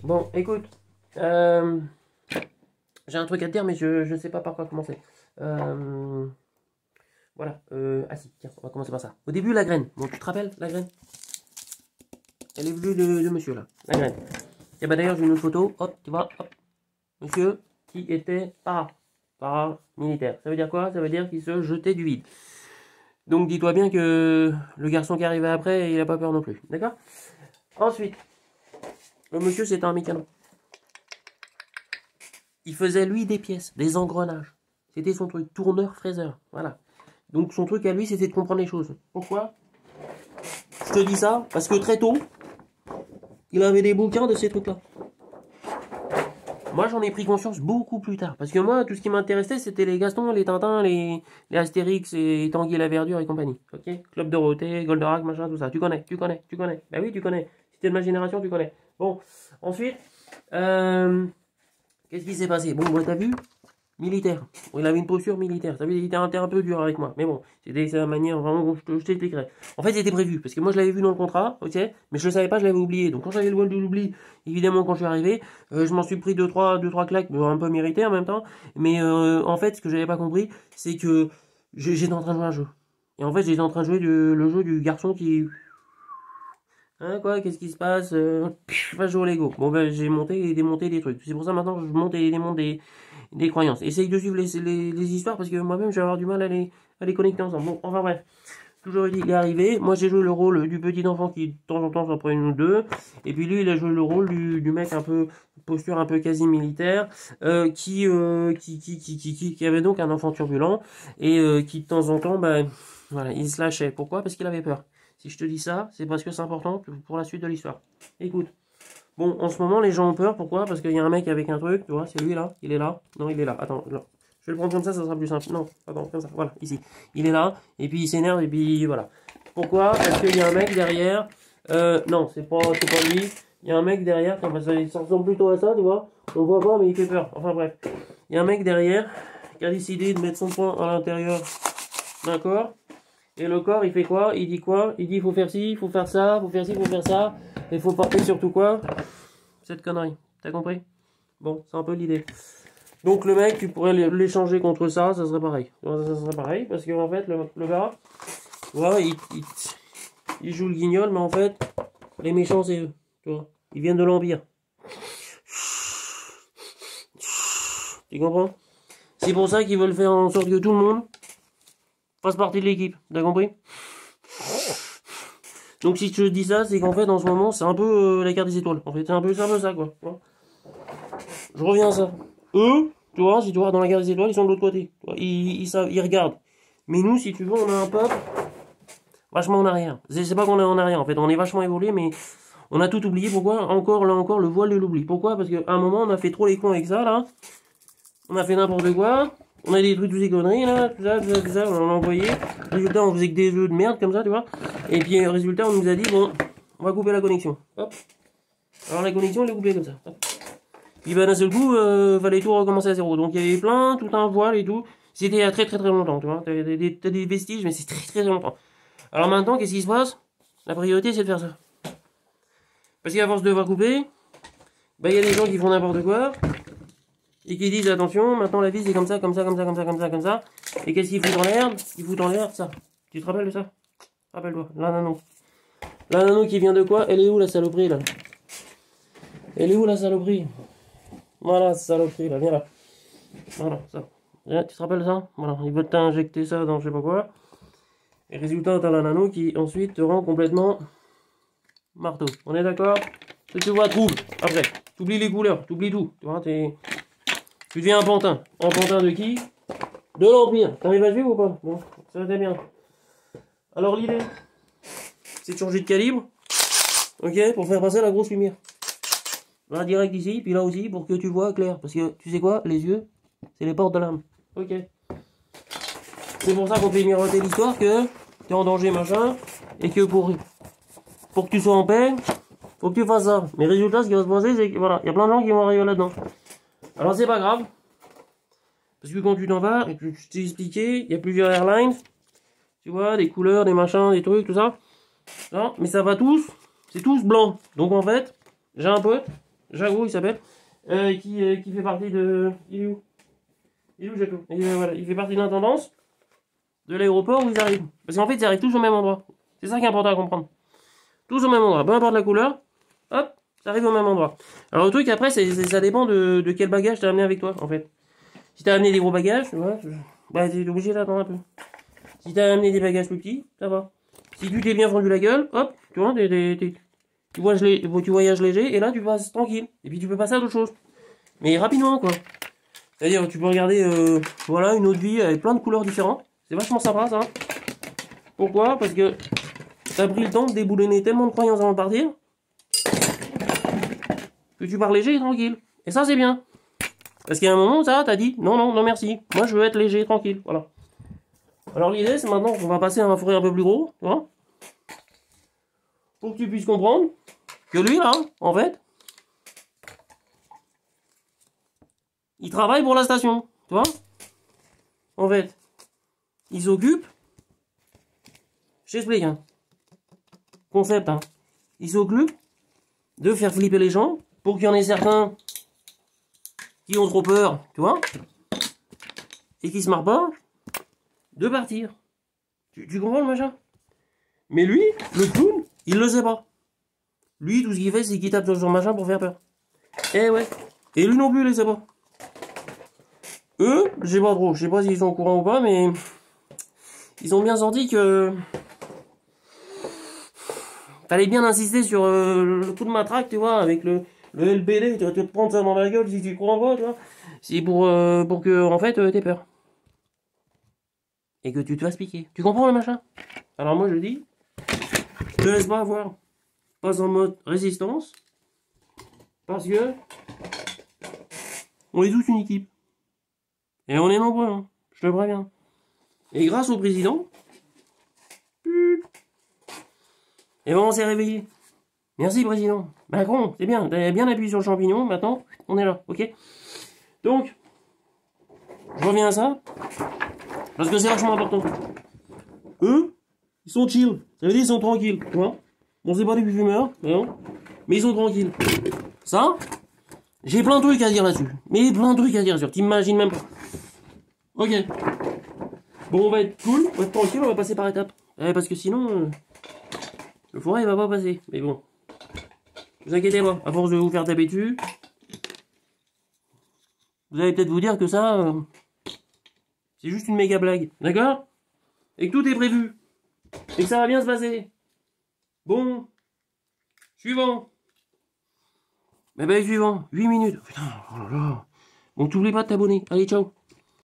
Bon, écoute, j'ai un truc à te dire, mais je sais pas par quoi commencer. Voilà, ah si, tiens, on va commencer par ça. Au début, la graine. Bon, tu te rappelles, la graine? Elle est venue de monsieur, là, la graine. Et bah d'ailleurs, j'ai une autre photo, hop, tu vois, hop. Monsieur qui était militaire. Ça veut dire quoi? Ça veut dire qu'il se jetait du vide. Donc dis-toi bien que le garçon qui arrivait après, il a pas peur non plus. D'accord? Ensuite, le monsieur c'était un mécano. Il faisait lui des pièces, des engrenages. C'était son truc, tourneur-fraiseur. Voilà. Donc son truc à lui, c'était de comprendre les choses. Pourquoi? Je te dis ça parce que très tôt, il avait des bouquins de ces trucs-là. Moi, j'en ai pris conscience beaucoup plus tard. Parce que moi, tout ce qui m'intéressait, c'était les Gaston, les Tintins, les Astérix et Tanguy la Verdure et compagnie. Ok? Club Dorothée, Goldorak, machin, tout ça. Tu connais. Bah oui, tu connais. Si t'es de ma génération, tu connais. Bon, ensuite, qu'est-ce qui s'est passé? Bon, moi, t'as vu? Militaire. Bon, il avait une posture militaire. Ça veut dire qu'il était un peu dur avec moi. Mais bon, c'était sa manière, vraiment, je t'expliquerai. En fait, c'était prévu. Parce que moi, je l'avais vu dans le contrat, ok? Mais je le savais pas, je l'avais oublié. Donc, quand j'avais le voile de l'oubli, évidemment, quand je suis arrivé, je m'en suis pris deux, trois claques, un peu méritées en même temps. Mais, en fait, ce que j'avais pas compris, c'est que j'étais en train de jouer un jeu. Et en fait, j'étais en train de jouer le jeu du garçon qui... Hein, quoi, qu'est-ce qui se passe? Je joue au Lego. Bon, ben, j'ai monté et démonté des trucs. C'est pour ça, maintenant, je monte et démonte des croyances. Essaye de suivre les histoires parce que moi-même, je vais avoir du mal à les connecter ensemble. Bon, enfin bref. Toujours il est arrivé. Moi, j'ai joué le rôle du petit enfant qui, de temps en temps, s'en prenait une ou deux. Et puis lui, il a joué le rôle du mec un peu, posture un peu quasi militaire, qui avait donc un enfant turbulent et qui, de temps en temps, ben, voilà, il se lâchait. Pourquoi? Parce qu'il avait peur. Si je te dis ça, c'est parce que c'est important pour la suite de l'histoire. Écoute. Bon, en ce moment, les gens ont peur. Pourquoi? Parce qu'il y a un mec avec un truc, tu vois, c'est lui là. Il est là. Non, il est là. Attends, là. Je vais le prendre comme ça sera plus simple. Non, attends, comme ça. Voilà, ici. Il est là, et puis il s'énerve, et puis voilà. Pourquoi? Parce qu'il y a un mec derrière. Non, c'est pas lui. Il y a un mec derrière. Ça ressemble plutôt à ça, tu vois. On voit pas, mais il fait peur. Enfin bref. Il y a un mec derrière qui a décidé de mettre son poing à l'intérieur d'un corps. Et le corps, il fait quoi? Il dit quoi? Il dit, il faut faire ci, il faut faire ça, il faut faire ci, il faut faire ça. Et il faut porter surtout quoi? Cette connerie. T'as compris? Bon, c'est un peu l'idée. Donc le mec, tu pourrais l'échanger contre ça, ça serait pareil. Ça serait pareil, parce qu'en fait, le gars, tu vois, il joue le guignol, mais en fait, les méchants, c'est eux. Tu vois, ils viennent de l'Empire. Tu comprends? C'est pour ça qu'ils veulent faire en sorte que tout le monde fasse partie de l'équipe. T'as compris? Donc si je te dis ça, c'est qu'en fait, en ce moment, c'est un peu la carte des étoiles. En fait, c'est un peu ça, quoi. Je reviens à ça. Eux, tu vois, si tu vois, dans la carte des étoiles, ils sont de l'autre côté. Ils regardent. Mais nous, si tu veux, on a un peuple vachement en arrière. C'est pas qu'on est en arrière, en fait. On est vachement évolué, mais on a tout oublié. Pourquoi? Encore, là encore, le voile de l'oubli. Pourquoi? Parce qu'à un moment, on a fait trop les cons avec ça, là. On a fait n'importe quoi. On a détruit toutes ces conneries, là. Tout ça, on a envoyé. Résultat, on faisait que des jeux de merde, comme ça, tu vois. Et puis, résultat, on nous a dit, bon, on va couper la connexion. Hop. Alors, la connexion, elle est coupée comme ça. Hop. Puis, ben, d'un seul coup, fallait tout recommencer à zéro. Donc, il y avait tout un voile et tout. C'était il y a très longtemps, tu vois. T'as des vestiges, mais c'est très longtemps. Alors, maintenant, qu'est-ce qui se passe? La priorité, c'est de faire ça. Parce qu'à force de devoir couper, ben, il y a des gens qui font n'importe quoi. Et qui disent, attention, maintenant la vie c'est comme ça. Et qu'est-ce qu'ils foutent en l'air? Ils foutent en l'air ça. Tu te rappelles de ça? Rappelle-toi, la nano. La nano qui vient de quoi? Elle est où la saloperie là? Elle est où la saloperie? Voilà, saloperie là, viens là. Voilà, ça. Tu te rappelles de ça? Voilà, ils veulent t'injecter ça dans je sais pas quoi. Et résultat, t'as la nano qui ensuite te rend complètement marteau. On est d'accord? Tu vois, trouble. Après, t'oublies les couleurs, t'oublies tout. Tu vois, tu deviens un pantin. Un pantin de qui? De l'Empire. T'arrives à suivre ou pas? Bon, ça va bien. Alors l'idée, c'est de changer de calibre. Ok, pour faire passer la grosse lumière. Là, direct ici, puis là aussi, pour que tu vois clair. Parce que, tu sais quoi? Les yeux, c'est les portes de l'âme. Ok. C'est pour ça qu'on fait miroiter l'histoire que t'es en danger, machin. Et que pour que tu sois en paix, faut que tu fasses ça. Mais résultat, ce qui va se passer, c'est que, voilà, il y a plein de gens qui vont arriver là-dedans. Alors c'est pas grave, parce que quand tu t'en vas, et que je t'ai expliqué, il y a plusieurs airlines, tu vois, des couleurs, des machins, des trucs, tout ça. Non, mais ça va tous, c'est tous blanc. Donc en fait, j'ai un pote Jago il s'appelle, qui fait partie de... Il est où? Il est où Jaco? Voilà, il fait partie de l'intendance de l'aéroport où ils arrivent. Parce qu'en fait, ils arrivent tous au même endroit. C'est ça qui est important à comprendre. Tous au même endroit, peu importe la couleur, hop, ça arrive au même endroit. Alors le truc après, ça dépend de quel bagage t'as amené avec toi, en fait. Si t'as amené des gros bagages, tu vois, bah t'es obligé d'attendre un peu. Si t'as amené des bagages plus petits, ça va. Si tu t'es bien fendu la gueule, hop, tu vois, tu voyages léger, et là tu passes tranquille. Et puis tu peux passer à d'autres choses. Mais rapidement, quoi. C'est-à-dire, tu peux regarder, voilà, une autre vie avec plein de couleurs différentes. C'est vachement sympa, ça. Pourquoi? Parce que t'as pris le temps de déboulonner tellement de croyances avant de partir que tu pars léger et tranquille. Et ça, c'est bien. Parce qu'à un moment, ça, t'as dit, non, non, non, merci. Moi, je veux être léger et tranquille. Voilà. Alors, l'idée, c'est maintenant qu'on va passer à un fourré un peu plus gros, tu vois, pour que tu puisses comprendre que lui, là, en fait, il travaille pour la station, tu vois. En fait, il s'occupe, je t'explique, hein. Concept, hein. Il s'occupe de faire flipper les gens pour qu'il y en ait certains qui ont trop peur, tu vois, et qui se marrent pas, de partir. Tu comprends le machin? Mais lui, le clown, il le sait pas. Lui, tout ce qu'il fait, c'est qu'il tape sur son machin pour faire peur. Eh ouais. Et lui non plus, il le sait pas. Eux, je sais pas trop, je sais pas s'ils sont au courant ou pas, mais ils ont bien senti que fallait bien insister sur le coup de matraque, tu vois, avec le LBD, tu vas te prendre ça dans la gueule si tu crois pas, tu vois. C'est pour que, en fait, t'aies peur. Et que tu te fasses piquer. Tu comprends le machin? Alors moi, je dis, je te laisse pas avoir. Pas en mode résistance. Parce que on est tous une équipe. Et on est nombreux, hein, je te préviens. Et grâce au président, et ben on s'est réveillé. Merci président. Macron, c'est bien, t'as bien appuyé sur le champignon, maintenant, on est là, ok? Donc, je reviens à ça, parce que c'est vachement important. Eux, ils sont chill, ça veut dire ils sont tranquilles, tu vois? Bon, c'est pas des fumeurs, mais ils sont tranquilles. Ça, j'ai plein de trucs à dire là-dessus. Mais plein de trucs à dire là-dessus, t'imagines même pas. Ok. Bon, on va être cool, on va être tranquille, on va passer par étapes. Parce que sinon, le fourré il va pas passer. Mais bon, ne vous inquiétez pas, à force de vous faire taper dessus, vous allez peut-être vous dire que ça, c'est juste une méga blague. D'accord? Et que tout est prévu. Et que ça va bien se passer. Bon. Suivant. Eh ben, suivant. 8 minutes. Putain, oh là là. Bon, t'oublies pas de t'abonner. Allez, ciao.